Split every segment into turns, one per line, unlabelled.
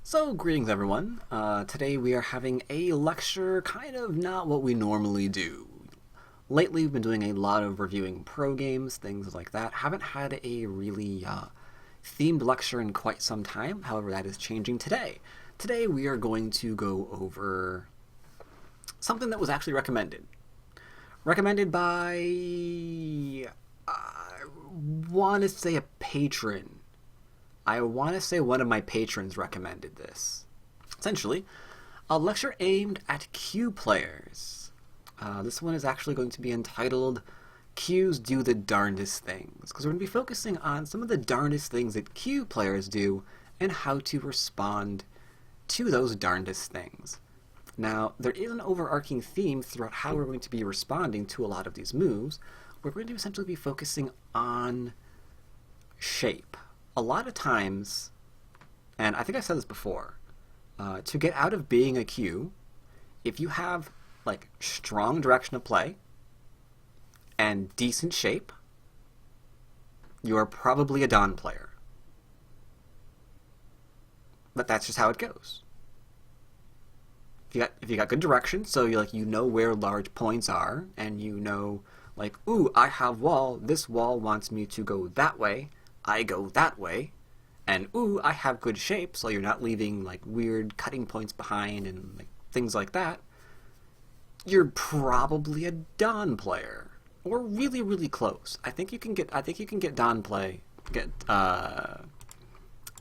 So, greetings everyone. Today we are having a lecture, kind of not what we normally do. Lately we've been doing a lot of reviewing pro games, things like that. Haven't had a really themed lecture in quite some time, however that is changing today. Today we are going to go over something that was actually recommended. Recommended by, I want to say a patron. I want to say one of my patrons recommended this. Essentially, a lecture aimed at Q players. This one is actually going to be entitled Qs Do the Darndest Things, because we're going to be focusing on some of the darndest things that Q players do and how to respond to those darndest things. Now, there is an overarching theme throughout how we're going to be responding to a lot of these moves. We're going to essentially be focusing on shape. A lot of times, and I think I've said this before, to get out of being a Q, if you have like strong direction of play and decent shape, you are probably a Don player. But that's just how it goes. If you got good direction, so you know where large points are, and you know like, ooh, I have wall. This wall wants me to go that way. I go that way, and ooh, I have good shape, so you're not leaving like weird cutting points behind and like things like that. You're probably a Don player, or really, really close. I think you can get Don play to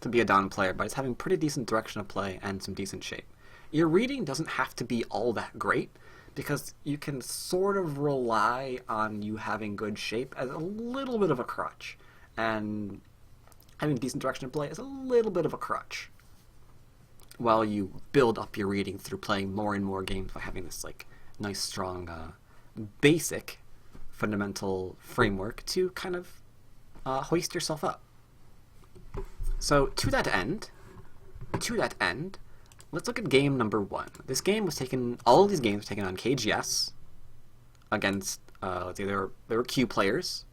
be a Don player by just having pretty decent direction of play and some decent shape. Your reading doesn't have to be all that great, because you can sort of rely on you having good shape as a little bit of a crutch. And having decent direction of play is a little bit of a crutch while you build up your reading through playing more and more games by having this like nice strong basic fundamental framework to kind of hoist yourself up. So to that end, let's look at game number 1. This game was taken, all of these games were taken on KGS against let's see, there were Q players,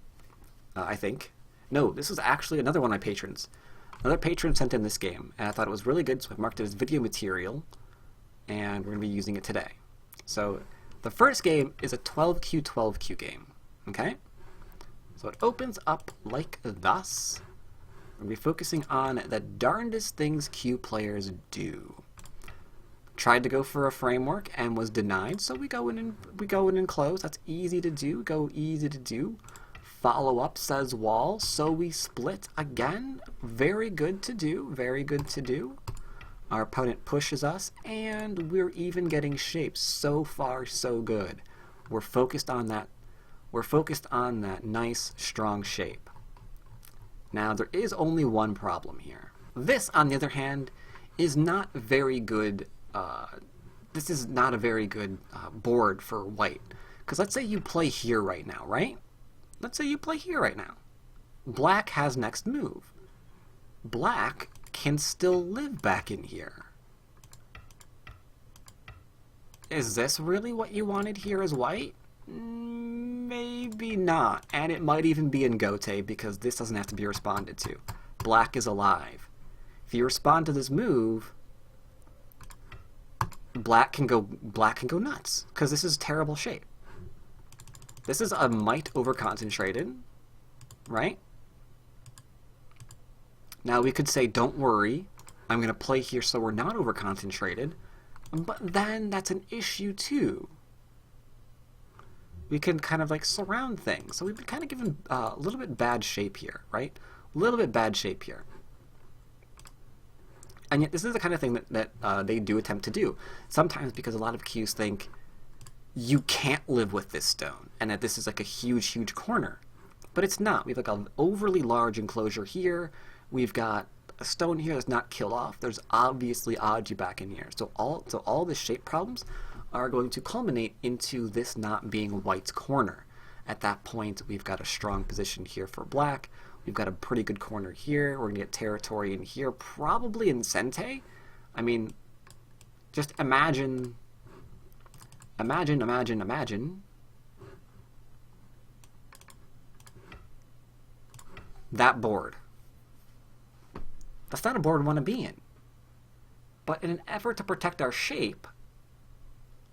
I think. No, this was actually another one of my patrons. Another patron sent in this game, and I thought it was really good, so I've marked it as video material, and we're going to be using it today. So, the first game is a 12Q 12Q game, okay? So it opens up like thus. We're going to be focusing on the darndest things Q players do. Tried to go for a framework and was denied, so we go in and close. That's easy to do, go easy to do. Follow up says wall, so we split again. Very good to do, very good to do. Our opponent pushes us, and we're even getting shapes. So far, so good. We're focused on that. We're focused on that nice, strong shape. Now, there is only one problem here. This, on the other hand, is not very good. This is not a very good board for white. Because let's say you play here right now, right? Let's say you play here right now. Black has next move. Black can still live back in here. Is this really what you wanted here as white? Maybe not. And it might even be in Gote, because this doesn't have to be responded to. Black is alive. If you respond to this move, black can go nuts, because this is terrible shape. This is a might over-concentrated, right? Now we could say, don't worry, I'm going to play here so we're not over-concentrated, but then that's an issue too. We can kind of like surround things, so we've been kind of given a little bit bad shape here, right? A little bit bad shape here. And yet this is the kind of thing that they do attempt to do. Sometimes because a lot of Qs think, you can't live with this stone, and that this is like a huge, huge corner. But it's not. We have like an overly large enclosure here. We've got a stone here that's not killed off. There's obviously Aji back in here. So all the shape problems are going to culminate into this not being white's corner. At that point, we've got a strong position here for black. We've got a pretty good corner here. We're going to get territory in here, probably in Sente. I mean, just imagine that board. That's not a board we want to be in. But in an effort to protect our shape,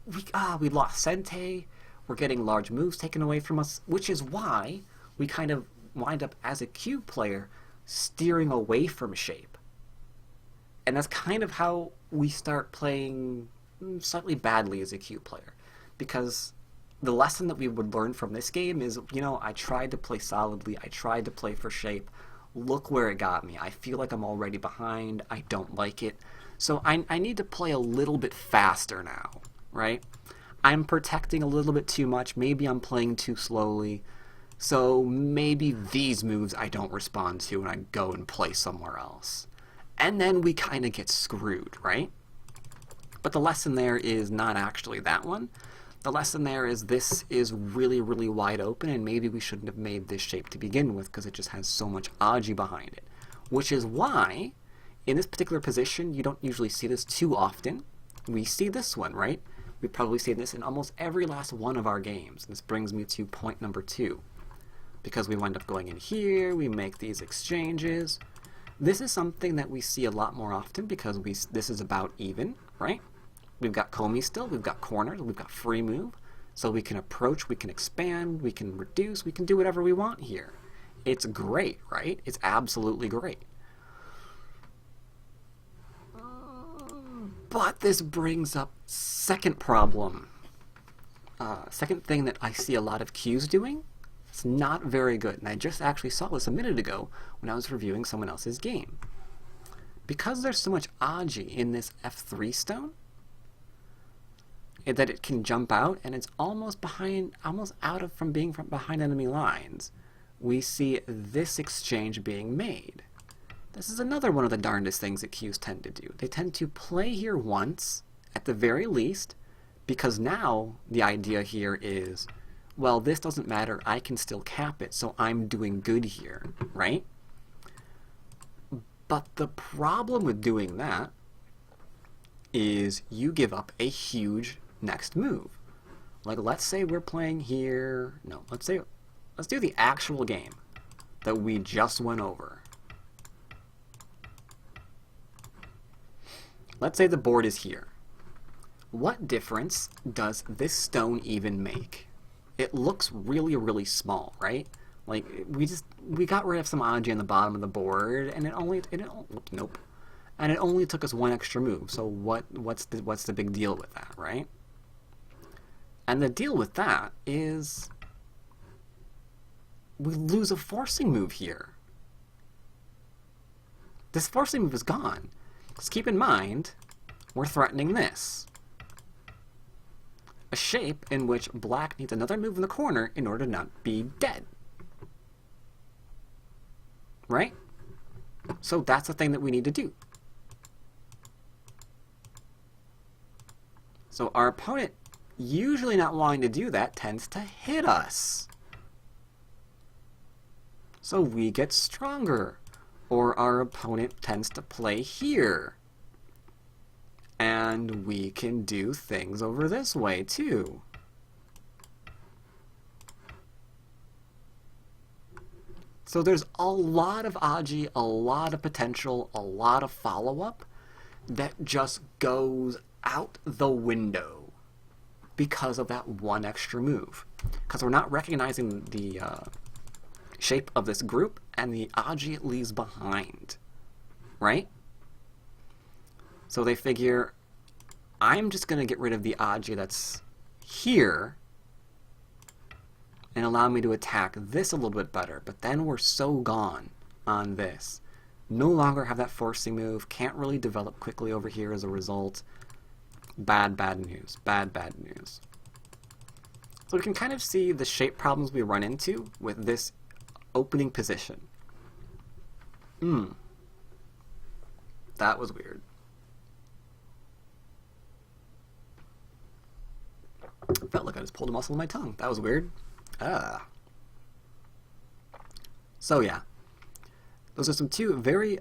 we lost Sente, we're getting large moves taken away from us, which is why we kind of wind up, as a Q player, steering away from shape. And that's kind of how we start playing slightly badly as a Q player. Because the lesson that we would learn from this game is, I tried to play solidly, I tried to play for shape, look where it got me. I feel like I'm already behind, I don't like it. So I need to play a little bit faster now, right? I'm protecting a little bit too much, maybe I'm playing too slowly, so maybe these moves I don't respond to and I go and play somewhere else. And then we kind of get screwed, right? But the lesson there is not actually that one. The lesson there is this is really, really wide open, and maybe we shouldn't have made this shape to begin with because it just has so much Aji behind it. Which is why, in this particular position, you don't usually see this too often. We see this one, right? We probably see this in almost every last one of our games. And this brings me to point number 2. Because we wind up going in here, we make these exchanges. This is something that we see a lot more often because this is about even, right? We've got Komi still, we've got corners, we've got free move. So we can approach, we can expand, we can reduce, we can do whatever we want here. It's great, right? It's absolutely great. But this brings up second problem. Second thing that I see a lot of Qs doing. It's not very good. And I just actually saw this a minute ago when I was reviewing someone else's game. Because there's so much Aji in this F3 stone, that it can jump out and it's almost from being behind enemy lines, we see this exchange being made. This is another one of the darndest things that Qs tend to do. They tend to play here once, at the very least, because now the idea here is, well, this doesn't matter, I can still cap it, so I'm doing good here, right? But the problem with doing that is you give up a huge next move. Like, let's say we're playing here, let's do the actual game that we just went over. Let's say the board is here. What difference does this stone even make? It looks really, really small, right? Like, we got rid of some Aji on the bottom of the board, and it only took us one extra move. So what's the big deal with that, right? And the deal with that is we lose a forcing move here. This forcing move is gone. Because keep in mind, we're threatening this. A shape in which black needs another move in the corner in order to not be dead. Right? So that's the thing that we need to do. So our opponent, usually not wanting to do that, tends to hit us. So we get stronger. Or our opponent tends to play here. And we can do things over this way too. So there's a lot of Aji, a lot of potential, a lot of follow-up that just goes out the window because of that one extra move. Because we're not recognizing the shape of this group and the Aji it leaves behind, right? So they figure, I'm just going to get rid of the Aji that's here and allow me to attack this a little bit better, but then we're so gone on this. No longer have that forcing move, can't really develop quickly over here as a result. Bad news. Bad news. So we can kind of see the shape problems we run into with this opening position. That was weird. Felt like I just pulled a muscle in my tongue. That was weird. So yeah, those are some two very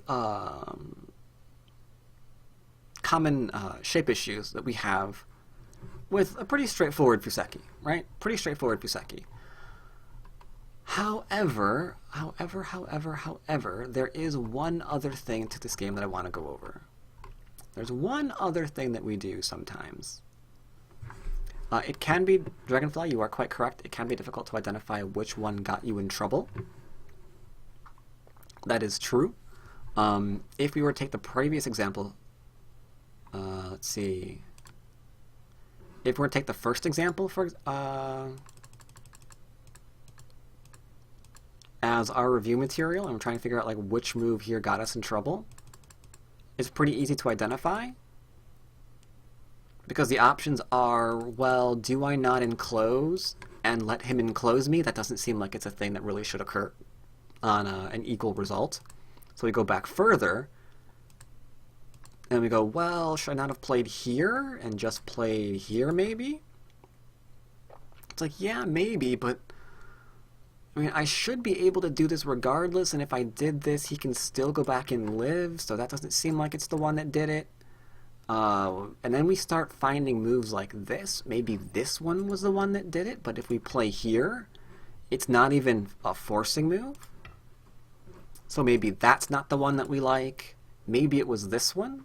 common shape issues that we have with a pretty straightforward Fuseki, right? Pretty straightforward Fuseki. However, there is one other thing to this game that I want to go over. There's one other thing that we do sometimes. It can be, Dragonfly, you are quite correct, it can be difficult to identify which one got you in trouble. That is true. If we were to take the previous example, let's see. If we were to take the first example for as our review material, and we're trying to figure out like which move here got us in trouble, it's pretty easy to identify. Because the options are, well, do I not enclose and let him enclose me? That doesn't seem like it's a thing that really should occur on an equal result. So we go back further, and we go, well, should I not have played here and just played here maybe? It's like, yeah, maybe, but I mean, I should be able to do this regardless, and if I did this, he can still go back and live, so that doesn't seem like it's the one that did it. And then we start finding moves like this. Maybe this one was the one that did it, but if we play here, it's not even a forcing move. So maybe that's not the one that we like. Maybe it was this one.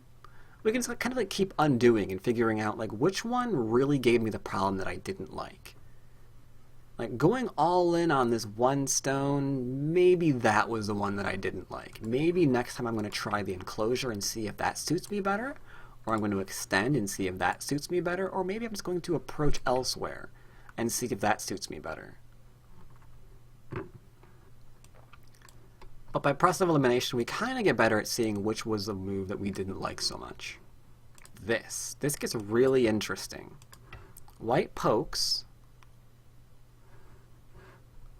We can just kind of like keep undoing and figuring out like which one really gave me the problem that I didn't like. Like going all in on this one stone, maybe that was the one that I didn't like. Maybe next time I'm going to try the enclosure and see if that suits me better. Or I'm going to extend and see if that suits me better, or maybe I'm just going to approach elsewhere and see if that suits me better. But by process of elimination, we kind of get better at seeing which was the move that we didn't like so much. This gets really interesting. White pokes,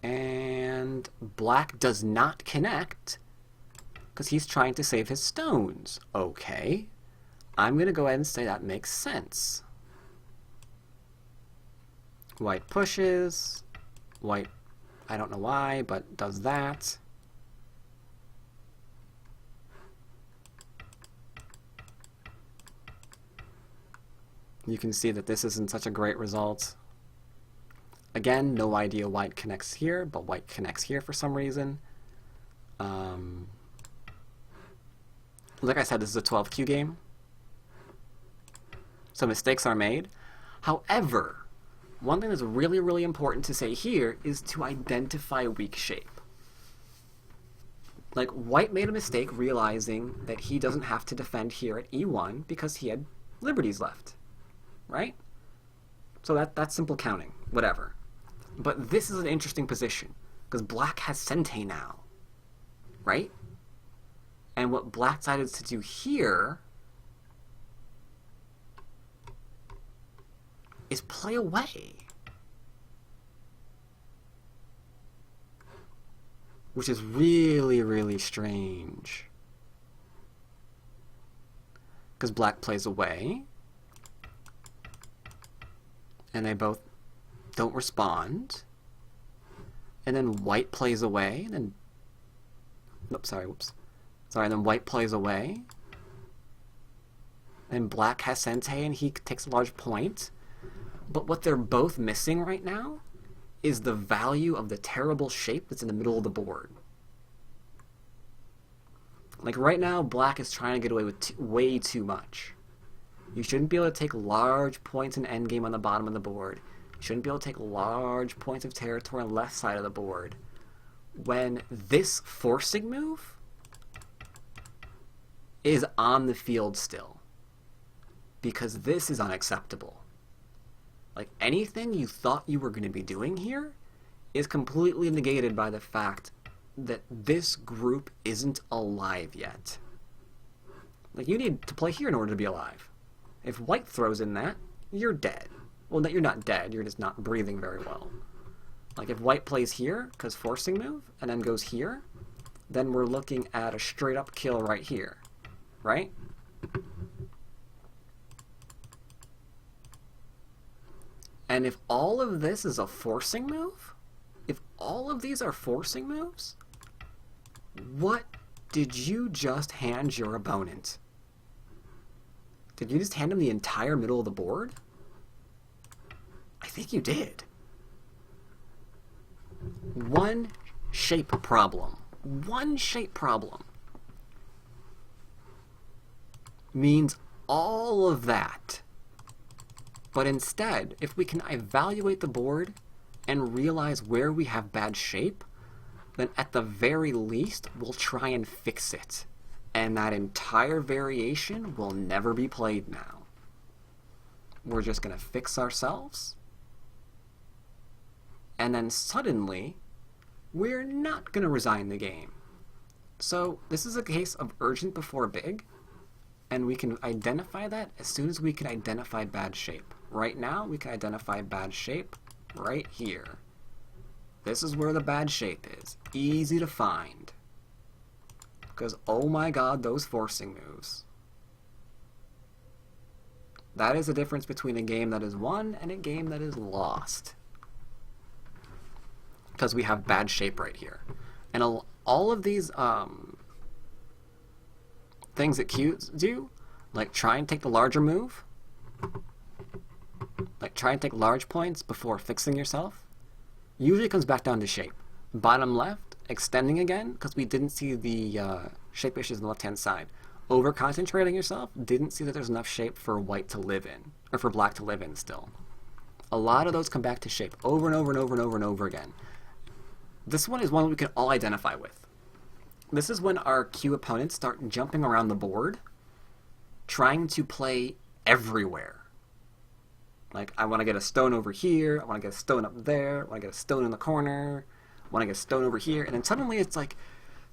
and black does not connect because he's trying to save his stones. Okay. I'm going to go ahead and say that makes sense. White pushes. White, I don't know why, but does that. You can see that this isn't such a great result. Again, no idea white connects here, but white connects here for some reason. Like I said, this is a 12Q game. So mistakes are made. However, one thing that's really, really important to say here is to identify weak shape. Like, white made a mistake realizing that he doesn't have to defend here at E1 because he had liberties left, right? So that's simple counting, whatever. But this is an interesting position because black has Sente now, right? And what black decided to do here is play away. Which is really, really strange. Because black plays away. And they both don't respond. And then white plays away. And then... Oops, sorry, whoops. Sorry, and then white plays away. And black has Sente and he takes a large point. But what they're both missing right now is the value of the terrible shape that's in the middle of the board. Like right now, black is trying to get away with way too much. You shouldn't be able to take large points in endgame on the bottom of the board. You shouldn't be able to take large points of territory on the left side of the board. When this forcing move is on the field still. Because this is unacceptable. Like, anything you thought you were going to be doing here is completely negated by the fact that this group isn't alive yet. Like, you need to play here in order to be alive. If white throws in that, you're dead. Well, you're not dead, you're just not breathing very well. Like, if white plays here, because forcing move, and then goes here, then we're looking at a straight-up kill right here. Right? And if all of this is a forcing move, if all of these are forcing moves, what did you just hand your opponent? Did you just hand him the entire middle of the board? I think you did. One shape problem. One shape problem means all of that. But instead, if we can evaluate the board and realize where we have bad shape, then at the very least, we'll try and fix it. And that entire variation will never be played now. We're just going to fix ourselves. And then suddenly, we're not going to resign the game. So this is a case of urgent before big. And we can identify that as soon as we can identify bad shape. Right now, we can identify bad shape right here. This is where the bad shape is. Easy to find. Because, oh my god, those forcing moves. That is the difference between a game that is won and a game that is lost. Because we have bad shape right here. And all of these things that Kyus do, like try and take the larger move, like try and take large points before fixing yourself, usually comes back down to shape. Bottom left, extending again, because we didn't see the shape issues on the left-hand side. Over-concentrating yourself, didn't see that there's enough shape for white to live in, or for black to live in still. A lot of those come back to shape over and over and over and over and over again. This one is one we can all identify with. This is when our Q opponents start jumping around the board, trying to play everywhere. Like, I want to get a stone over here, I want to get a stone up there, I want to get a stone in the corner, I want to get a stone over here, and then suddenly it's like,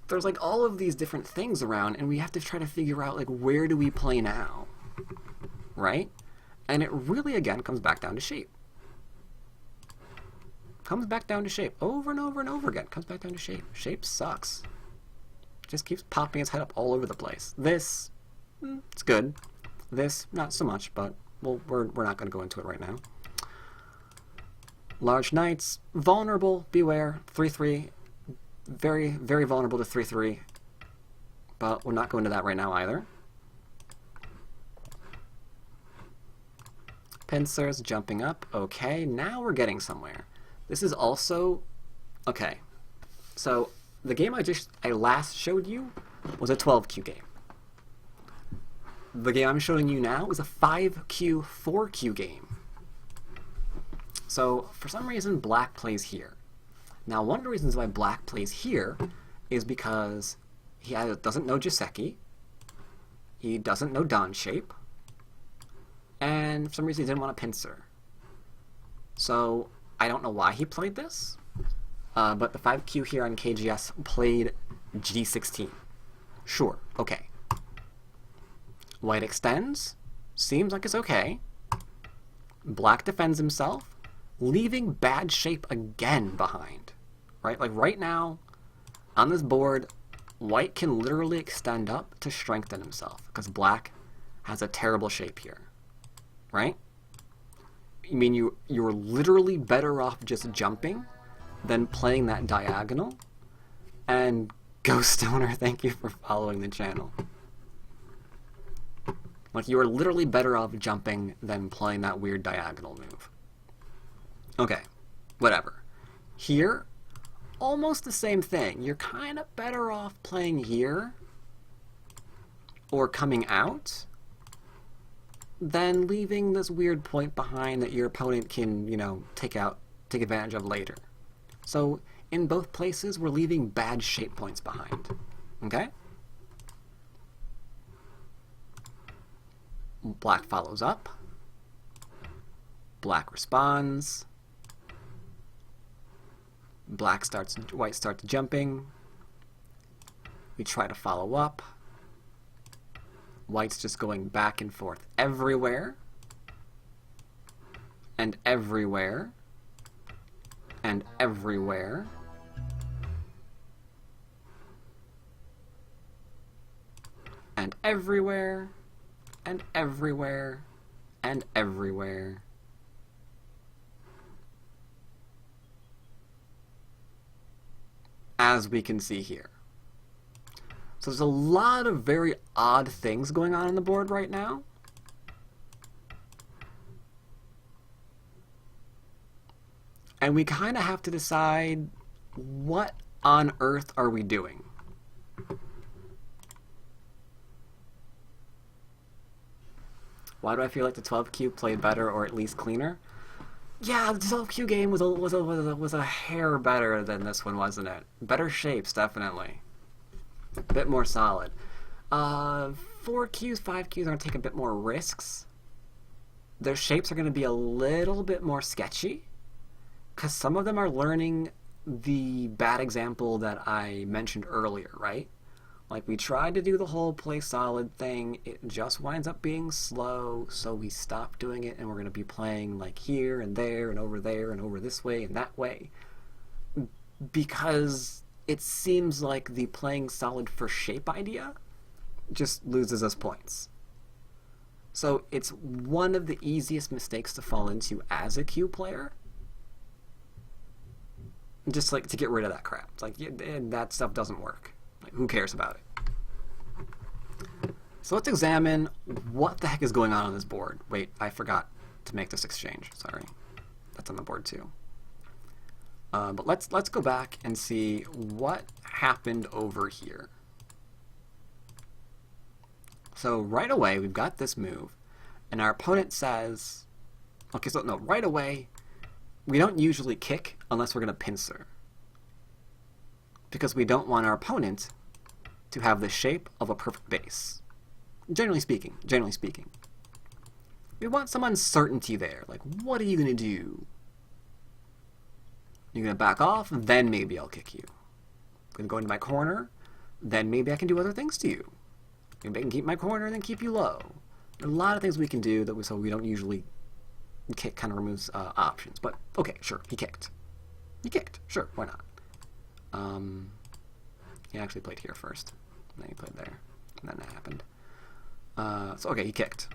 there's like all of these different things around, and we have to try to figure out, like, where do we play now? Right? And it really, again, comes back down to shape. Comes back down to shape. Over and over and over again. Comes back down to shape. Shape sucks. Just keeps popping its head up all over the place. This, it's good. This, not so much, but we're not going to go into it right now. Large knights, vulnerable, beware, 3-3. Very, very vulnerable to 3-3. But we're not going to that right now either. Pincers jumping up. Okay, now we're getting somewhere. This is also, okay, so the game I last showed you was a 12Q game. The game I'm showing you now is a 5Q, 4Q game. So for some reason, black plays here. Now, one of the reasons why black plays here is because he doesn't know Joseki, he doesn't know Dawn shape, and for some reason he didn't want a pincer. So I don't know why he played this, but the 5Q here on KGS played G16. Sure, okay. White extends, seems like it's okay. Black defends himself, leaving bad shape again behind. Right? Like right now, on this board, white can literally extend up to strengthen himself, because black has a terrible shape here. Right? I mean, you're literally better off just jumping than playing that diagonal. And Ghost Owner, thank you for following the channel. Like, you are literally better off jumping than playing that weird diagonal move. Okay, whatever. Here, almost the same thing. You're kind of better off playing here or coming out than leaving this weird point behind that your opponent can, you know, take advantage of later. So in both places, we're leaving bad shape points behind. Okay? Black follows up. Black responds. White starts jumping. We try to follow up. White's just going back and forth everywhere. And everywhere. And everywhere. And everywhere. And everywhere. And everywhere. As we can see here. So there's a lot of very odd things going on the board right now. And we kind of have to decide, what on earth are we doing? Why do I feel like the 12Q played better or at least cleaner? Yeah, the 12Q game was a hair better than this one, wasn't it? Better shapes, definitely. A bit more solid. 4Qs, 5Qs are going to take a bit more risks. Their shapes are going to be a little bit more sketchy, because some of them are learning the bad example that I mentioned earlier, right? Like, we tried to do the whole play solid thing, it just winds up being slow, so we stop doing it, and we're going to be playing like here and there and over this way and that way. Because it seems like the playing solid for shape idea just loses us points. So it's one of the easiest mistakes to fall into as a Q player. Just like to get rid of that crap. It's like, yeah, that stuff doesn't work. Like, who cares about it? So let's examine what the heck is going on this board. Wait, I forgot to make this exchange. Sorry. That's on the board too. But let's go back and see what happened over here. So right away, we've got this move, and our opponent says, okay, so no, right away, we don't usually kick unless we're going to pincer, because we don't want our opponent to have the shape of a perfect base. Generally speaking. We want some uncertainty there. Like, what are you going to do? You're going to back off, then maybe I'll kick you. I'm going to go into my corner, then maybe I can do other things to you. Maybe I can keep my corner and then keep you low. There are a lot of things we can do that so we don't usually kick. Kind of removes options. But okay, sure, he kicked. Sure, why not? He actually played here first, and then he played there, and then that happened. So okay, he kicked,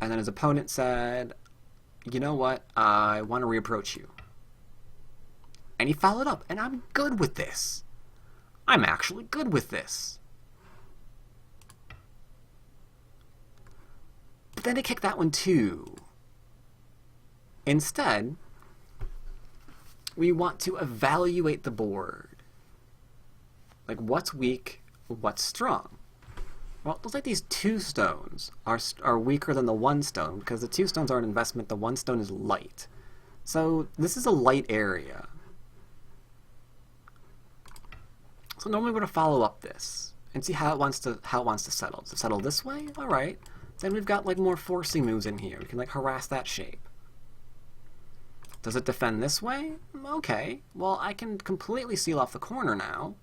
and then his opponent said, "You know what? I want to reapproach you." And he followed up, and I'm good with this. I'm actually good with this. But then he kicked that one too. Instead, we want to evaluate the board. Like, what's weak, what's strong? Well, it looks like these 2 stones are weaker than the 1 stone, because the 2 stones are an investment, the 1 stone is light. So this is a light area. So normally we're going to follow up this and see how it wants to settle. Does it settle this way? All right. Then we've got like more forcing moves in here. We can like harass that shape. Does it defend this way? Okay. Well, I can completely seal off the corner now,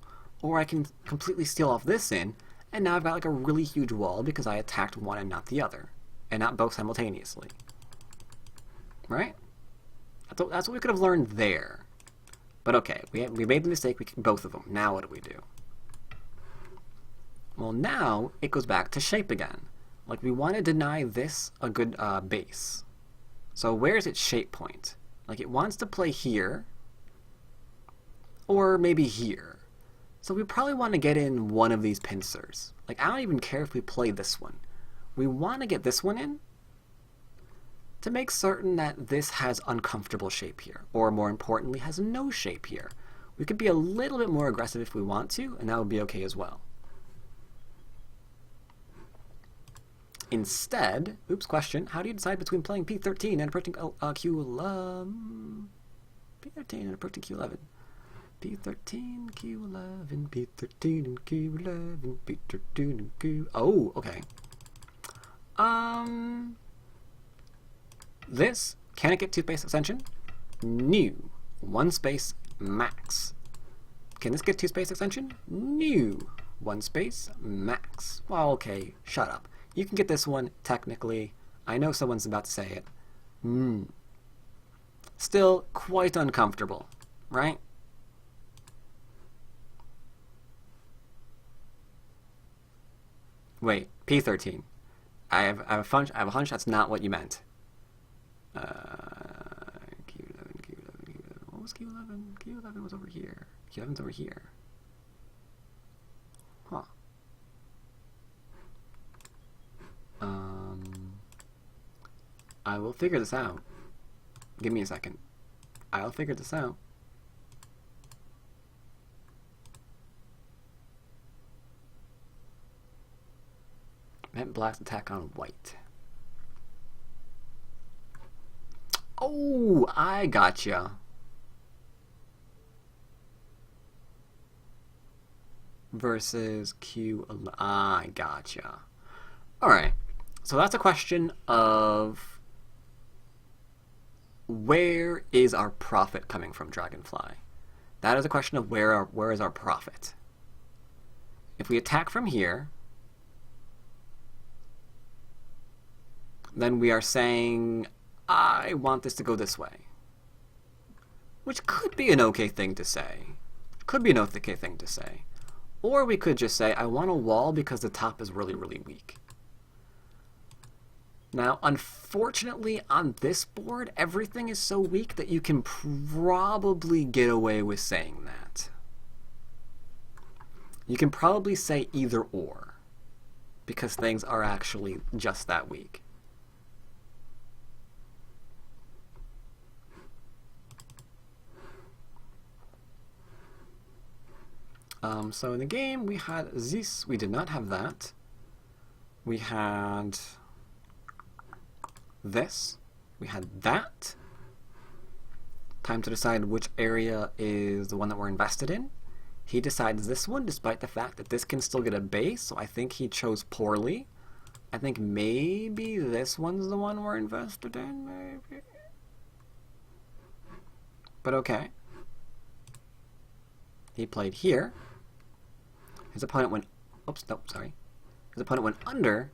or I can completely seal off this in, and now I've got like a really huge wall because I attacked one and not the other, and not both simultaneously. Right? That's what we could have learned there. But okay, we made the mistake, both of them. Now what do we do? Well, now it goes back to shape again. Like, we want to deny this a good base. So where's its shape point? Like, it wants to play here, or maybe here. So we probably want to get in one of these pincers. Like, I don't even care if we play this one. We want to get this one in to make certain that this has uncomfortable shape here, or more importantly, has no shape here. We could be a little bit more aggressive if we want to, and that would be okay as well. Instead, oops, question, how do you decide between playing P13 and approaching Q11? P13 and approaching Q11. P13, Q11, P13 and Q11, P13 and Q... Oh, okay. This, can it get 2 space extension? New. 1 space max. Can this get 2 space extension? New. 1 space max. Well, okay, shut up. You can get this one, technically. I know someone's about to say it. Still quite uncomfortable, right? Wait, P13. I have a hunch that's not what you meant. Q11, Q11, Q11. What was Q11? Q11 was over here. Q11's over here. Huh. I will figure this out. Give me a second. I'll figure this out. limit black's attack on white. Oh, I gotcha. Versus Q. I gotcha. Alright, so that's a question of where is our profit coming from, Dragonfly? That is a question of where is our profit? If we attack from here, then we are saying, I want this to go this way. Which could be an okay thing to say. Could be an okay thing to say. Or we could just say, I want a wall because the top is really, really weak. Now, unfortunately, on this board, everything is so weak that you can probably get away with saying that. You can probably say either or, because things are actually just that weak. So in the game, we had this. We did not have that. We had this. We had that. Time to decide which area is the one that we're invested in. He decides this one, despite the fact that this can still get a base, so I think he chose poorly. I think maybe this one's the one we're invested in, maybe. But okay. He played here. His opponent went, oops, no, sorry. His opponent went under,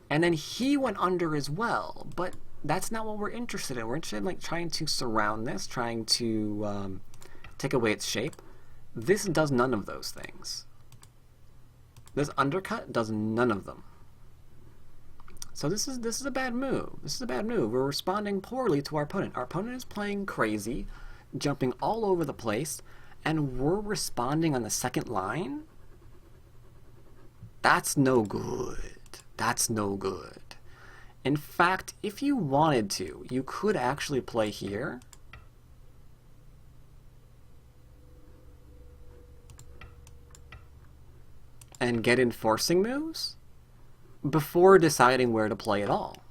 and then he went under as well, but that's not what we're interested in. We're interested in like trying to surround this, trying to take away its shape. This does none of those things. This undercut does none of them. So this is a bad move. This is a bad move. We're responding poorly to our opponent. Our opponent is playing crazy, jumping all over the place, and we're responding on the second line? That's no good. That's no good. In fact, if you wanted to, you could actually play here. And get enforcing moves before deciding where to play at all.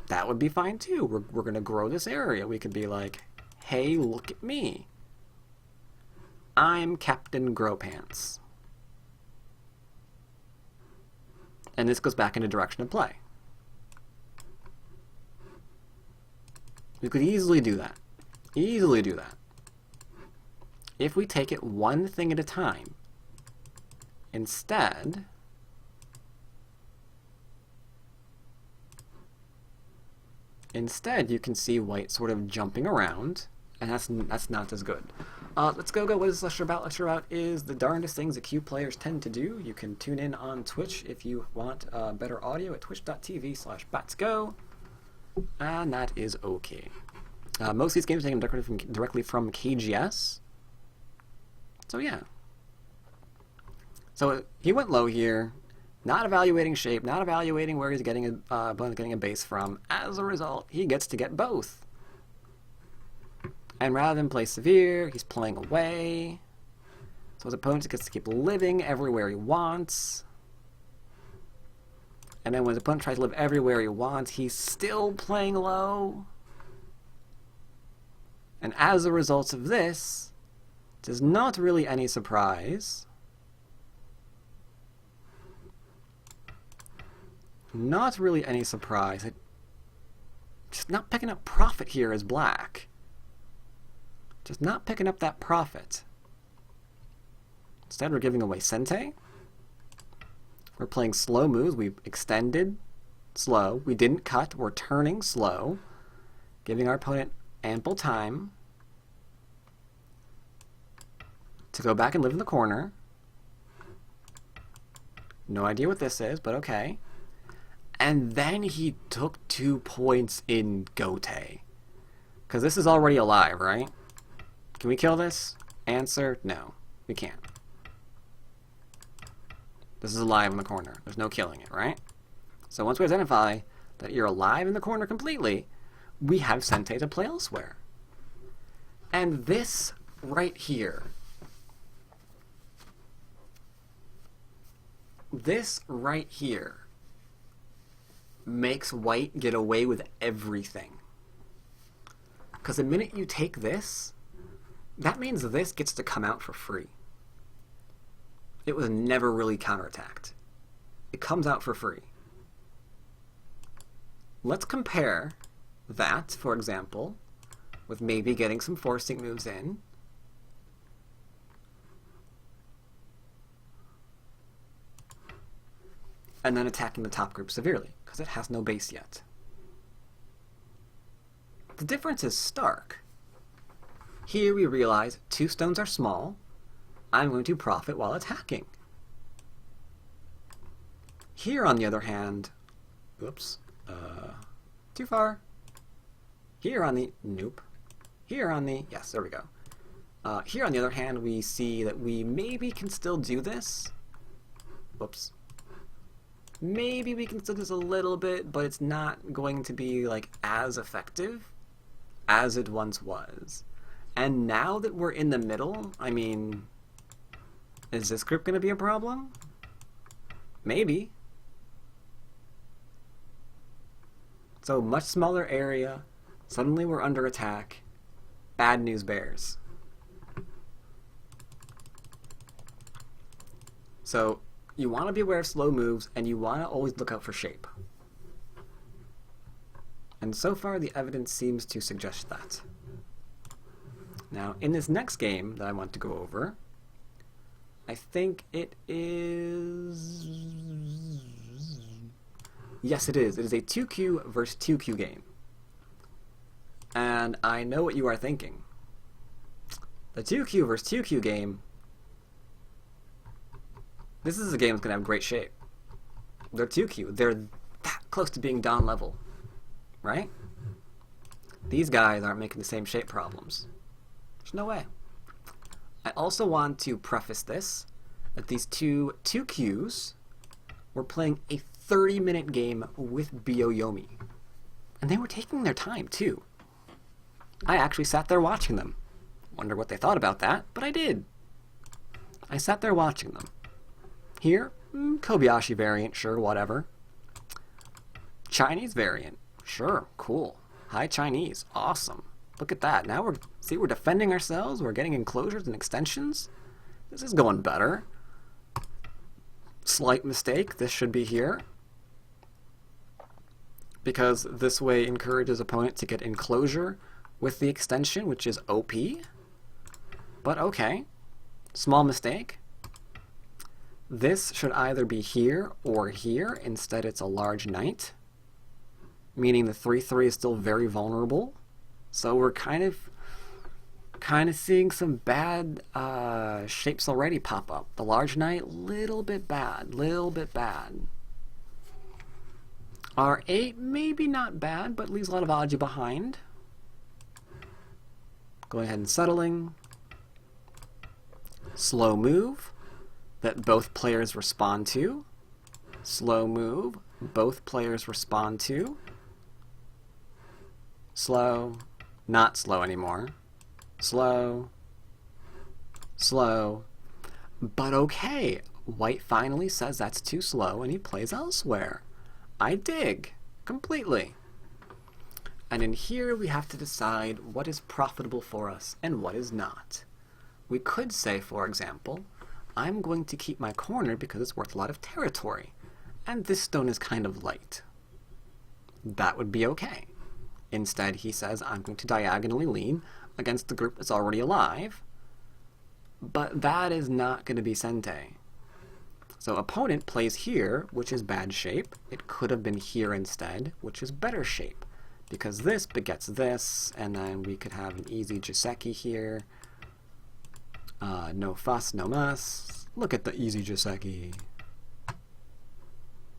That would be fine too. We're going to grow this area. We could be like, hey, look at me. I'm Captain Growpants. And this goes back into direction of play. We could easily do that. Easily do that. If we take it one thing at a time. Instead, you can see white sort of jumping around, and that's not as good. Let's go. What is Lecture About? Lecture About is the darndest things that Q players tend to do. You can tune in on Twitch if you want better audio at twitch.tv/batsgo, and that is okay. Most of these games are taken directly from KGS. So yeah. So he went low here, not evaluating shape, not evaluating where he's getting a base from. As a result, he gets to get both. And rather than play severe, he's playing away. So his opponent gets to keep living everywhere he wants. And then when his opponent tries to live everywhere he wants, he's still playing low. And as a result of this, it is not really any surprise. Not really any surprise. Just not picking up profit here as black. Just not picking up that profit. Instead, we're giving away Sente. We're playing slow moves. We've extended slow. We didn't cut. We're turning slow. Giving our opponent ample time to go back and live in the corner. No idea what this is, but okay. And then he took 2 points in Gote. Because this is already alive, right? Can we kill this? Answer, no. We can't. This is alive in the corner. There's no killing it, right? So once we identify that you're alive in the corner completely, we have Sente to play elsewhere. And this right here, makes white get away with everything. Because the minute you take this, that means this gets to come out for free. It was never really counterattacked. It comes out for free. Let's compare that, for example, with maybe getting some forcing moves in. And then attacking the top group severely, because it has no base yet. The difference is stark. Here we realize 2 stones are small. I'm going to profit while attacking. Here, on the other hand, oops, too far. Here on the, nope. Here on the, yes, there we go. Here on the other hand, we see that we maybe can still do this. Whoops. Maybe we can still do this a little bit, but it's not going to be like as effective as it once was. And now that we're in the middle, I mean, is this group going to be a problem? Maybe. So much smaller area, suddenly we're under attack. Bad news bears. So you want to be aware of slow moves, and you want to always look out for shape. And so far the evidence seems to suggest that. Now, in this next game that I want to go over, I think it is... Yes, it is. It is a 2Q versus 2Q game. And I know what you are thinking. The 2Q versus 2Q game, this is a game that's going to have great shape. They're 2Q. They're that close to being Dawn level, right? These guys aren't making the same shape problems. There's no way. I also want to preface this that these 2Qs were playing a 30-minute game with Byoyomi. And they were taking their time, too. I actually sat there watching them. Wonder what they thought about that, but I did. I sat there watching them. Here, Kobayashi variant, sure, whatever. Chinese variant, sure, cool. High Chinese, awesome. Look at that. Now we're defending ourselves. We're getting enclosures and extensions. This is going better. Slight mistake. This should be here. Because this way encourages opponent to get enclosure with the extension, which is OP. But okay. Small mistake. This should either be here or here. Instead, it's a large knight. Meaning the 3/3 is still very vulnerable. So we're kind of seeing some bad shapes already pop up. The large knight, little bit bad. R8, maybe not bad, but leaves a lot of Aji behind. Going ahead and settling. Slow move that both players respond to. Slow move, both players respond to. Slow. Not slow anymore. Slow. Slow. But okay, white finally says that's too slow and he plays elsewhere. I dig. Completely. And in here we have to decide what is profitable for us and what is not. We could say, for example, I'm going to keep my corner because it's worth a lot of territory, and this stone is kind of light. That would be okay. Instead, he says, I'm going to diagonally lean against the group that's already alive, but that is not going to be Sente. So opponent plays here, which is bad shape. It could have been here instead, which is better shape, because this begets this, and then we could have an easy Joseki here. No fuss, no muss. Look at the easy Joseki.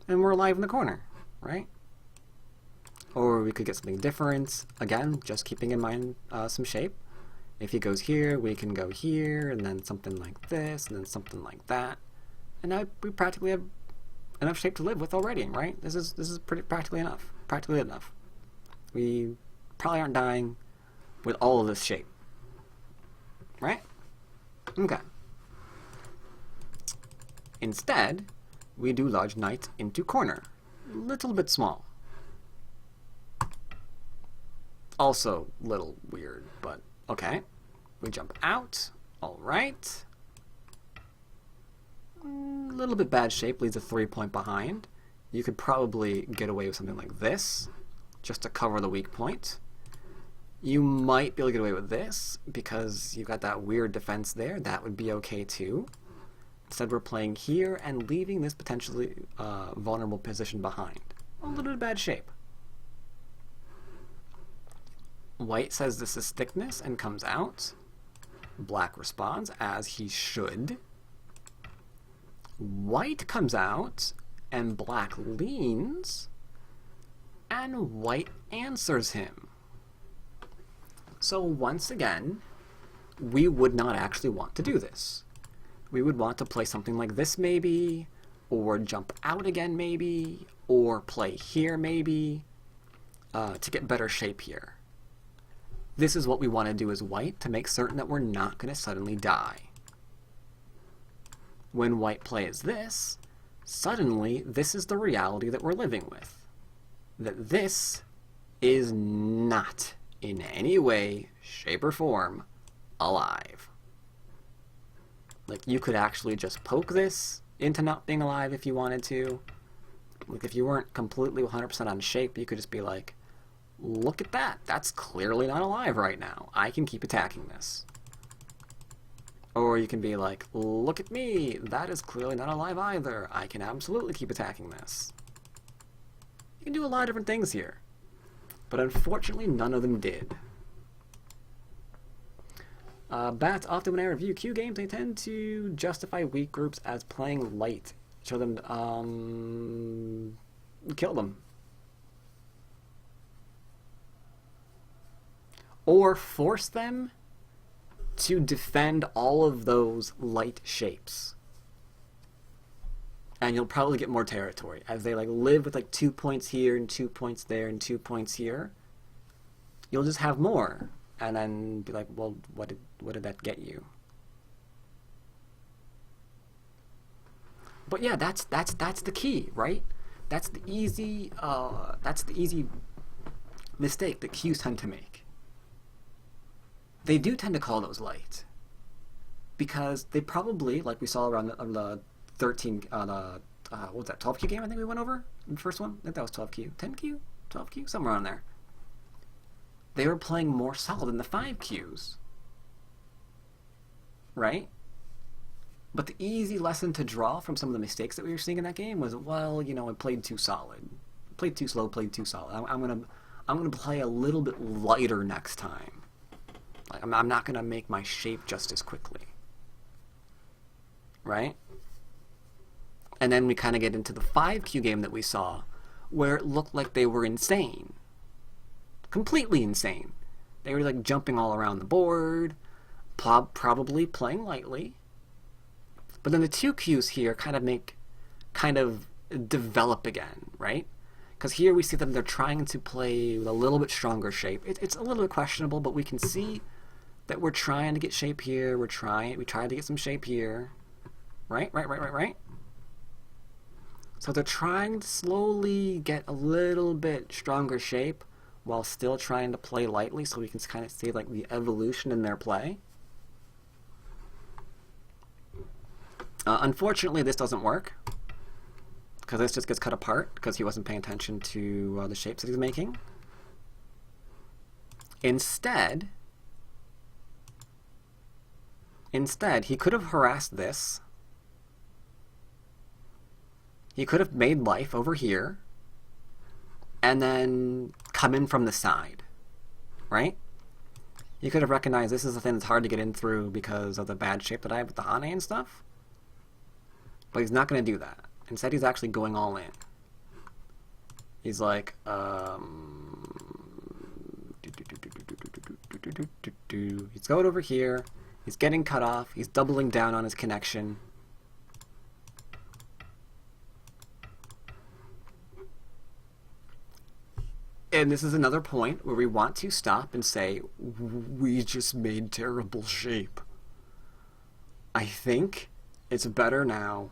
And we're alive in the corner, right? Or we could get something different. Again, just keeping in mind some shape. If he goes here, we can go here, and then something like this, and then something like that. And now we practically have enough shape to live with already, right? This is pretty practically enough. Practically enough. We probably aren't dying with all of this shape. Right? Okay. Instead, we do large knight into corner. Little bit small. Also a little weird, but okay. We jump out. All right. A little bit bad shape, leaves a 3-point behind. You could probably get away with something like this, just to cover the weak point. You might be able to get away with this, because you've got that weird defense there. That would be okay too. Instead we're playing here and leaving this potentially vulnerable position behind. A little bit of bad shape. White says this is thickness and comes out. Black responds, as he should. White comes out, and black leans, and white answers him. So once again, we would not actually want to do this. We would want to play something like this maybe, or jump out again maybe, or play here maybe, to get better shape here. This is what we want to do as white to make certain that we're not going to suddenly die. When white plays this, suddenly this is the reality that we're living with. That this is not in any way, shape, or form alive. Like, you could actually just poke this into not being alive if you wanted to. Like, if you weren't completely 100% on shape, you could just be like, look at that, that's clearly not alive right now. I can keep attacking this. Or you can be like, look at me, that is clearly not alive either. I can absolutely keep attacking this. You can do a lot of different things here. But unfortunately, none of them did. Bats often, when I review Q games, they tend to justify weak groups as playing light. Show them, kill them. Or force them to defend all of those light shapes. And you'll probably get more territory as they like live with like 2 points here and 2 points there and 2 points here. You'll just have more and then be like, well, what did that get you? But yeah, that's the key, right? That's the easy mistake that Qs tend to make. They do tend to call those light because they probably, like we saw around the 13, what was that, 12Q game I think we went over? The first one? I think that was 12Q. 10Q? 12Q? Somewhere around there. They were playing more solid than the 5Qs. Right? But the easy lesson to draw from some of the mistakes that we were seeing in that game was, well, you know, I played too solid. Played too slow, played too solid. I'm gonna play a little bit lighter next time. Like, I'm not gonna make my shape just as quickly. Right? And then we kind of get into the 5Q game that we saw, where it looked like they were insane. Completely insane. They were like jumping all around the board, probably playing lightly. But then the 2Qs here kind of develop again, right? Because here we see them, they're trying to play with a little bit stronger shape. It's a little bit questionable, but we can see that we're trying to get shape here. We tried to get some shape here. Right? So they're trying to slowly get a little bit stronger shape while still trying to play lightly, so we can kind of see like the evolution in their play. Unfortunately, this doesn't work because this just gets cut apart because he wasn't paying attention to the shapes that he's making. Instead, he could have harassed this. He could have made life over here and then come in from the side, right? He could have recognized this is the thing that's hard to get in through because of the bad shape that I have with the Hane and stuff. But he's not going to do that. Instead, he's actually going all in. He's like, he's going over here. He's getting cut off. He's doubling down on his connection. And this is another point where we want to stop and say, we just made terrible shape. I think it's better now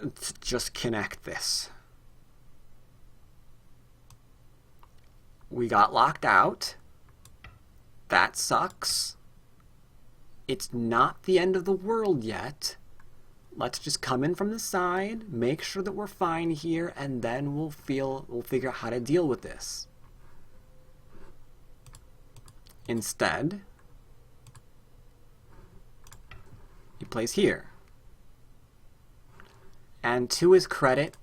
to just connect this. We got locked out. That sucks. It's not the end of the world yet. Let's just come in from the side, make sure that we're fine here, and then we'll figure out how to deal with this. Instead, he plays here. And to his credit,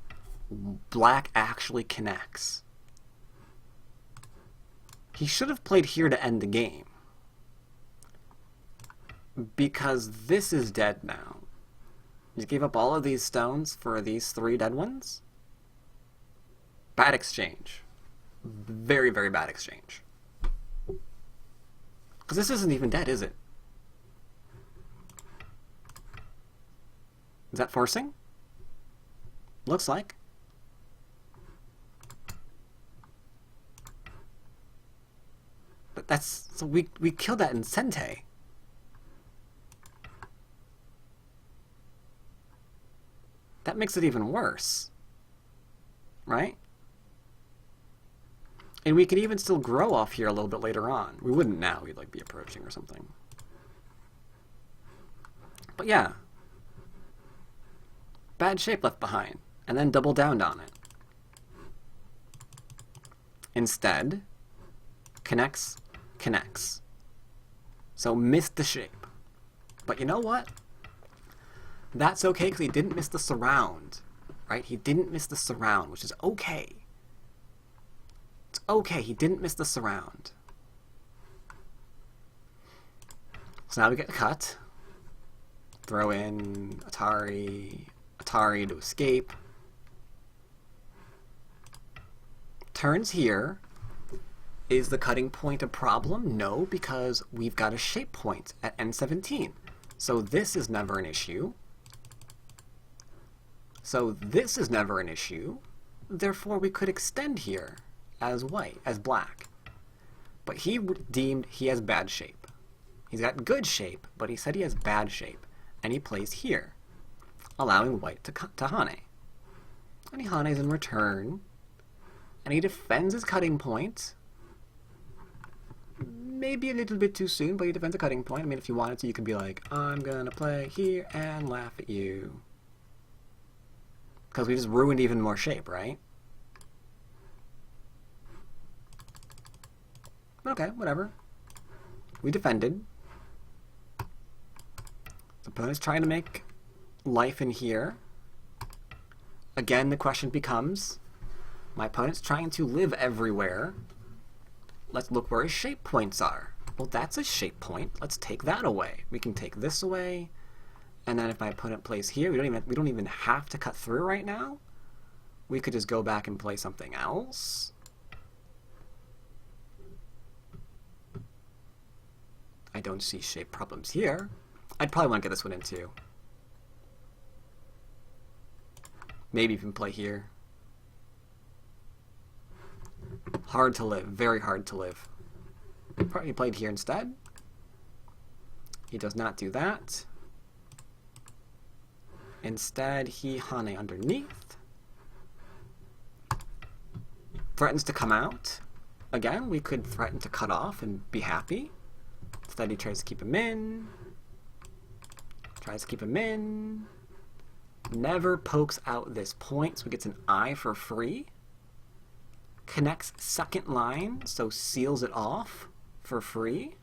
black actually connects. He should have played here to end the game, because this is dead now. You gave up all of these stones for these 3 dead ones? Bad exchange. Very, very bad exchange. Because this isn't even dead, is it? Is that forcing? Looks like. But that's... So we killed that in Sente. That makes it even worse. Right? And we could even still grow off here a little bit later on. We wouldn't now. We'd like be approaching or something. But yeah. Bad shape left behind. And then double down on it. Instead, connects. So missed the shape. But you know what? That's okay, because he didn't miss the surround, right? He didn't miss the surround, which is okay. It's okay, he didn't miss the surround. So now we get cut. Throw in Atari to escape. Turns here. Is the cutting point a problem? No, because we've got a shape point at N17. So this is never an issue. Therefore, we could extend here as white, as black. But he deemed he has bad shape. He's got good shape, but he said he has bad shape. And he plays here, allowing white to Hane. And he Hanes in return. And he defends his cutting point. Maybe a little bit too soon, but he defends a cutting point. I mean, if you wanted to, you could be like, I'm gonna play here and laugh at you. Because we just ruined even more shape, right? Okay, whatever. We defended. The opponent's trying to make life in here. Again, the question becomes, my opponent's trying to live everywhere. Let's look where his shape points are. Well, that's a shape point. Let's take that away. We can take this away. And then if my opponent plays here, we don't even have to cut through right now. We could just go back and play something else. I don't see shape problems here. I'd probably want to get this one in too. Maybe even play here. Hard to live. Very hard to live. Probably played here instead. He does not do that. Instead, he Hane underneath. Threatens to come out. Again, we could threaten to cut off and be happy. Instead, he tries to keep him in. Never pokes out this point, so he gets an eye for free. Connects second line, so seals it off for free.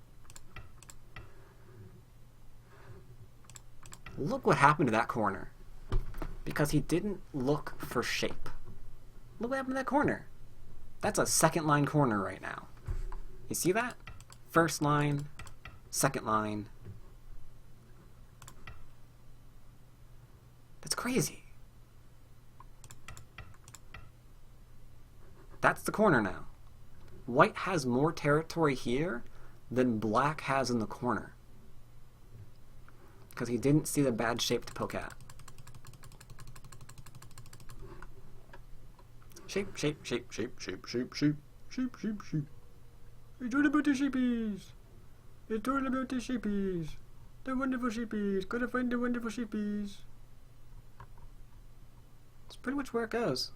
Look what happened to that corner. Because he didn't look for shape. Look what happened to that corner. That's a second line corner right now. You see that? First line, second line. That's crazy. That's the corner now. White has more territory here than black has in the corner. Because he didn't see the bad shape to poke at. Shape. It's all about the sheepies. It's all about the sheepies. The wonderful sheepies. Gotta find the wonderful sheepies. It's pretty much where it goes.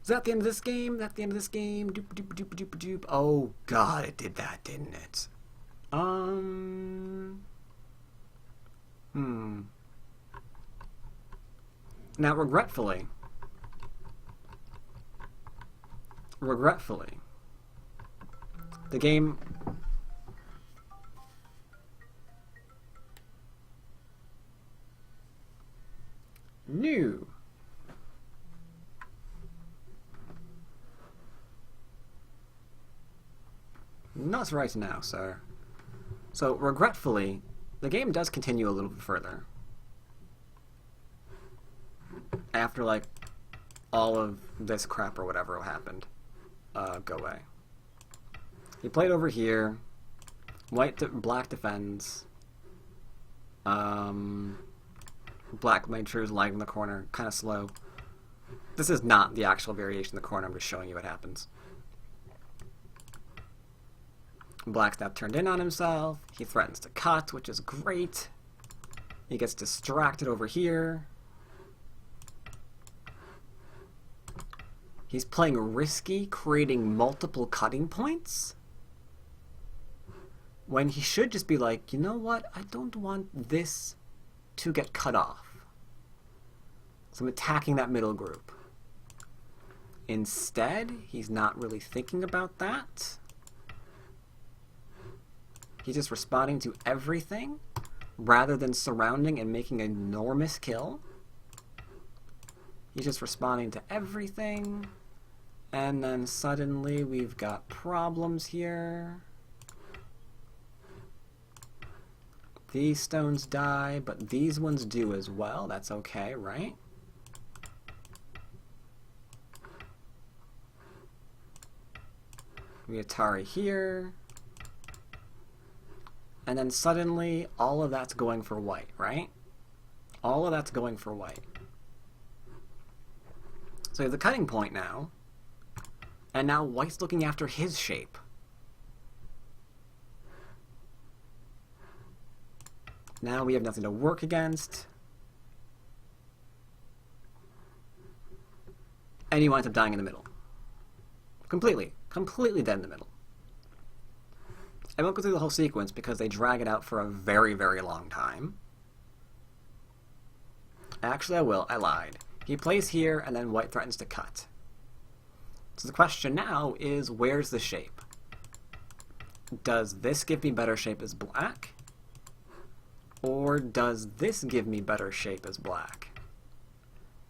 Is that the end of this game? Is that the end of this game? Doop doop doop doop doop. Oh god, it did that, didn't it? Now, regretfully, the game new. Not right now, sir. So, regretfully, the game does continue a little bit further. After, like, all of this crap or whatever happened. Go away. He played over here. Black defends. Black made sure is live in the corner. Kind of slow. This is not the actual variation of the corner. I'm just showing you what happens. Black's now turned in on himself. He threatens to cut, which is great. He gets distracted over here. He's playing risky, creating multiple cutting points, when he should just be like, you know what, I don't want this to get cut off. So I'm attacking that middle group. Instead, he's not really thinking about that. He's just responding to everything, rather than surrounding and making an enormous kill. He's just responding to everything. And then suddenly we've got problems here. These stones die, but these ones do as well. That's okay, right? We Atari here. And then suddenly all of that's going for white, right? All of that's going for white. So you have the cutting point now. And now white's looking after his shape. Now we have nothing to work against. And he winds up dying in the middle. Completely dead in the middle. I won't go through the whole sequence because they drag it out for a very, very long time. Actually, I will. I lied. He plays here, and then white threatens to cut. So the question now is, where's the shape? Does this give me better shape as black? Or does this give me better shape as black?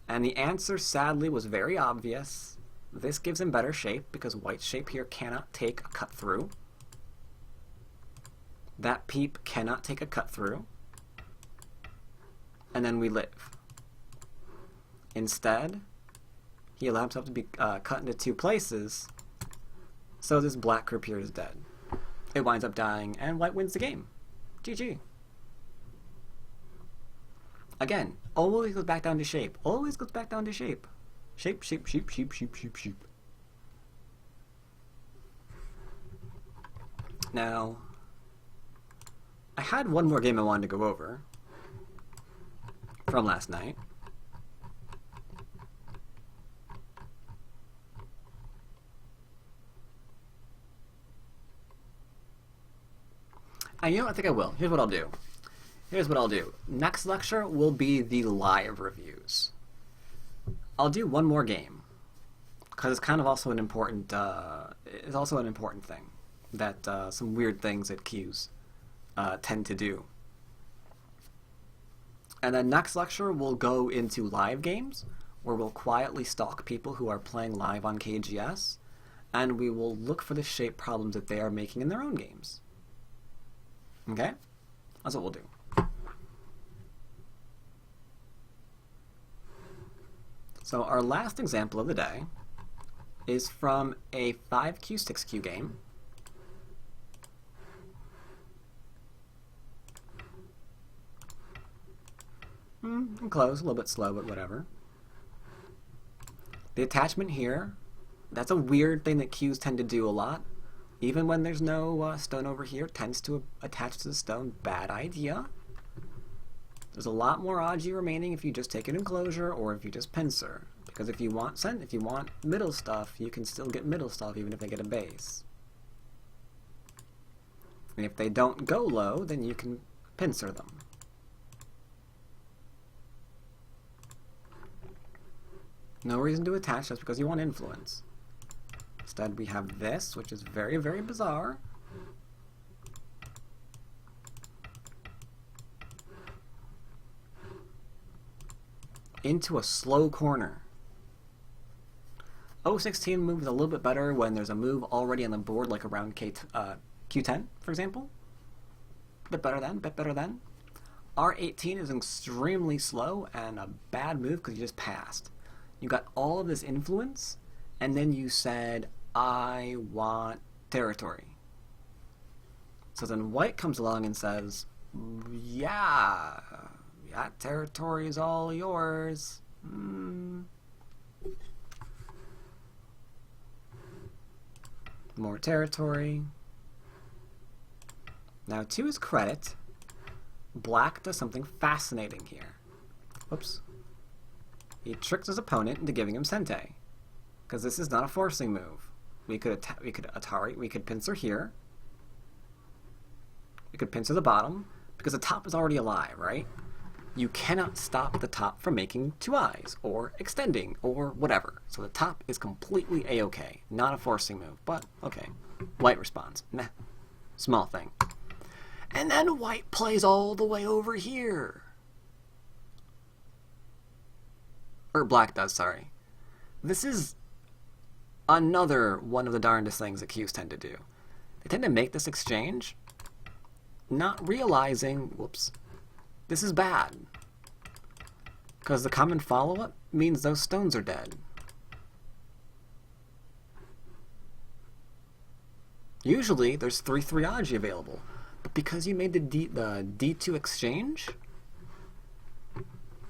And the answer, sadly, was very obvious. This gives him better shape because white's shape here cannot take a cut through. That peep cannot take a cut through. And then we live. Instead, he allowed himself to be cut into two places, so this black group here is dead. It winds up dying, and white wins the game. GG. Again, always goes back down to shape. Always goes back down to shape. Shape, shape, sheep, sheep, sheep, sheep, sheep. Now, I had one more game I wanted to go over from last night. And you know, I think I will. Here's what I'll do. Next lecture will be the live reviews. I'll do one more game because it's kind of also an important. Thing that some weird things that Kyus tend to do. And then next lecture we'll go into live games where we'll quietly stalk people who are playing live on KGS, and we will look for the shape problems that they are making in their own games. Okay? That's what we'll do. So our last example of the day is from a 5Q, 6Q game. Close, a little bit slow, but whatever. The attachment here, that's a weird thing that Qs tend to do a lot. Even when there's no stone over here, it tends to attach to the stone. Bad idea. There's a lot more Aji remaining if you just take an enclosure or if you just pincer. Because if you want middle stuff, you can still get middle stuff even if they get a base. And if they don't go low, then you can pincer them. No reason to attach just because you want influence. Instead, we have this, which is very, very bizarre. Into a slow corner. 016 moves a little bit better when there's a move already on the board, like around Q10, for example. Bit better then. R18 is extremely slow and a bad move because you just passed. You got all of this influence, and then you said, I want territory. So then white comes along and says, yeah, territory is all yours. More territory. Now, to his credit, black does something fascinating here. Whoops. He tricks his opponent into giving him Sente, because this is not a forcing move. We could pincer here. We could pincer the bottom, because the top is already alive, right? You cannot stop the top from making two eyes, or extending, or whatever. So the top is completely A-okay. Not a forcing move, but okay. White responds. Meh. Small thing. And then white plays all the way over here. Or black does, sorry. This is another one of the darndest things that Kyus tend to do. They tend to make this exchange, not realizing, whoops, this is bad. Because the common follow-up means those stones are dead. Usually, there's 3/3 Agi available. But because you made the D2 exchange,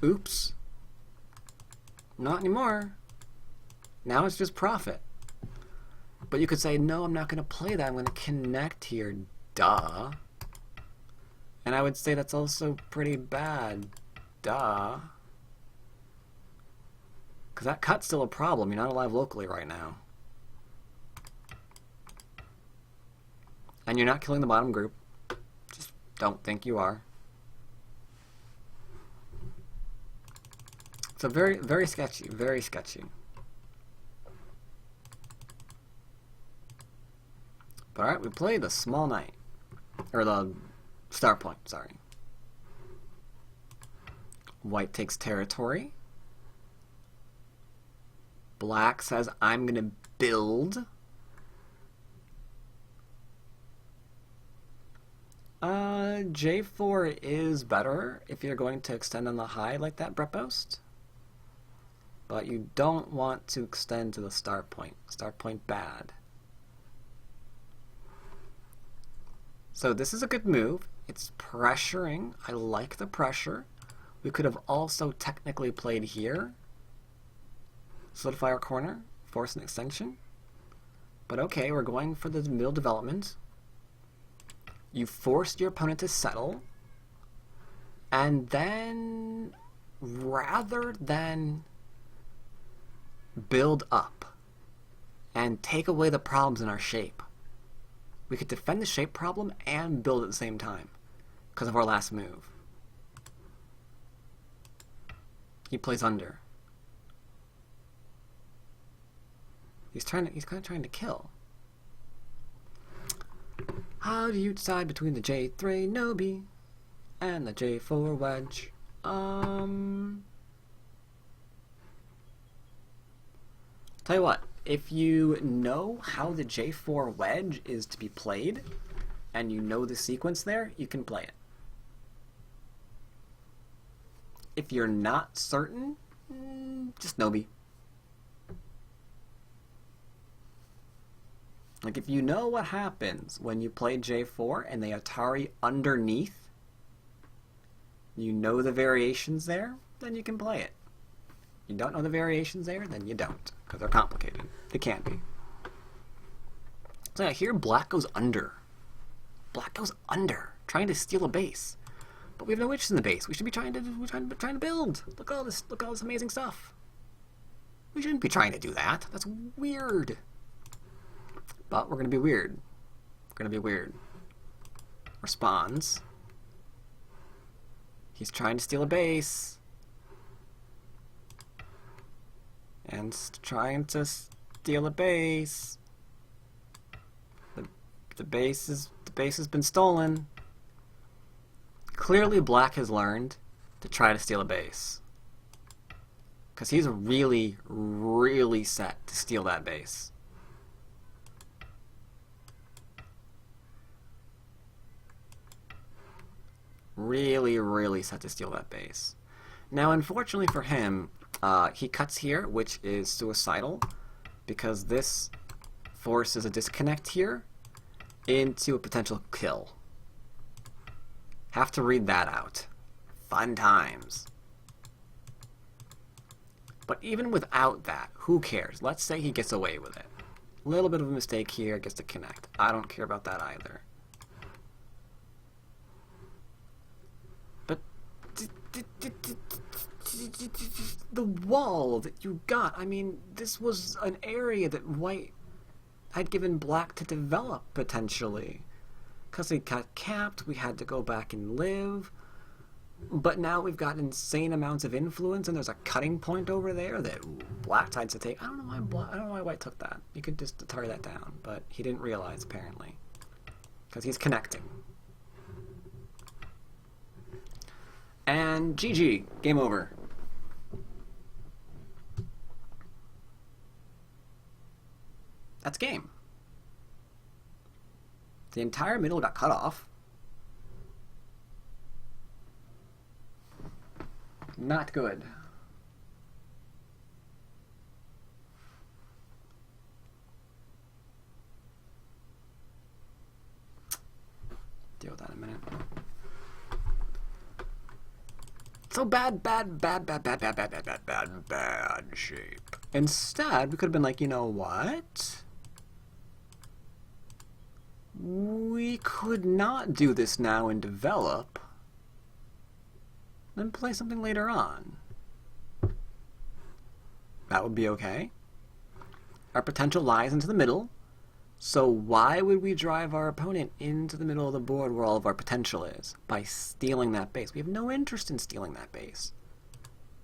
oops, not anymore. Now it's just profit. But you could say, no, I'm not going to play that. I'm going to connect here. Duh. And I would say that's also pretty bad. Duh. Because that cut's still a problem. You're not alive locally right now. And you're not killing the bottom group. Just don't think you are. So very, very sketchy. Very sketchy. But alright, we play the small knight. Or the star point, sorry. White takes territory. Black says, I'm going to build. J4 is better if you're going to extend on the high like that, Brepost. But you don't want to extend to the star point. Star point bad. So this is a good move. It's pressuring. I like the pressure. We could have also technically played here. Solidify our corner. Force an extension. But okay, we're going for the middle development. You forced your opponent to settle. And then, rather than build up and take away the problems in our shape, we could defend the shape problem and build at the same time because of our last move. He plays under. He's kind of trying to kill. How do you decide between the J3 Nobi and the J4 wedge? Tell you what, if you know how the J4 wedge is to be played, and you know the sequence there, you can play it. If you're not certain, just Nobi. Like, if you know what happens when you play J4 and they Atari underneath, you know the variations there, then you can play it. You don't know the variations there, then you don't, because they're complicated. They can be. So yeah, here black goes under. Black goes under, trying to steal a base. But we have no witches in the base. We should be trying to build. Look at all this amazing stuff. We shouldn't be trying to do that. That's weird. But we're going to be weird. We're going to be weird. Responds. He's trying to steal a base. And trying to steal a base. The base has been stolen. Clearly Black has learned to try to steal a base. Because he's really, really set to steal that base. Really, really set to steal that base. Now, unfortunately for him, he cuts here, which is suicidal, because this forces a disconnect here into a potential kill. Have to read that out. Fun times. But even without that, who cares? Let's say he gets away with it. A little bit of a mistake here, gets to connect. I don't care about that either. But the wall that you got, I mean, this was an area that White had given Black to develop, potentially. Because we got capped, we had to go back and live. But now we've got insane amounts of influence, and there's a cutting point over there that Black decides to take. I don't know why White took that. You could just tar that down, but he didn't realize, apparently. Because he's connecting. And GG. Game over. That's game. The entire middle got cut off. Not good. Deal with that in a minute. So bad shape. Instead, we could have been like, you know what? We could not do this now and develop, then play something later on. That would be okay. Our potential lies into the middle, so why would we drive our opponent into the middle of the board where all of our potential is? By stealing that base. We have no interest in stealing that base.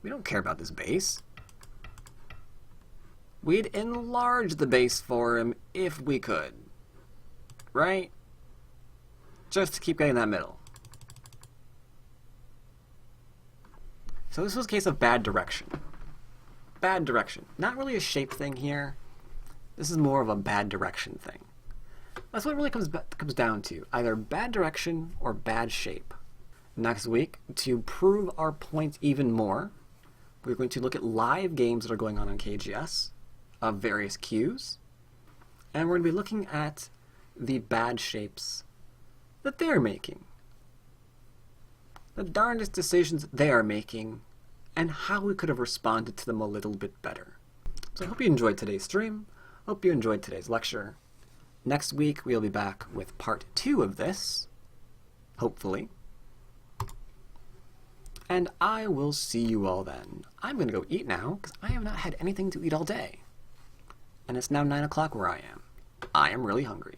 We don't care about this base. We'd enlarge the base for him if we could. Right? Just to keep getting that middle. So this was a case of bad direction. Bad direction. Not really a shape thing here. This is more of a bad direction thing. That's what it really comes down to. Either bad direction or bad shape. Next week, to prove our point even more, we're going to look at live games that are going on KGS of various Kyus. And we're going to be looking at the bad shapes that they're making. The darndest decisions they are making, and how we could have responded to them a little bit better. So I hope you enjoyed today's stream. Hope you enjoyed today's lecture. Next week we'll be back with part 2 of this, hopefully. And I will see you all then. I'm going to go eat now, because I have not had anything to eat all day. And it's now 9 o'clock where I am. I am really hungry.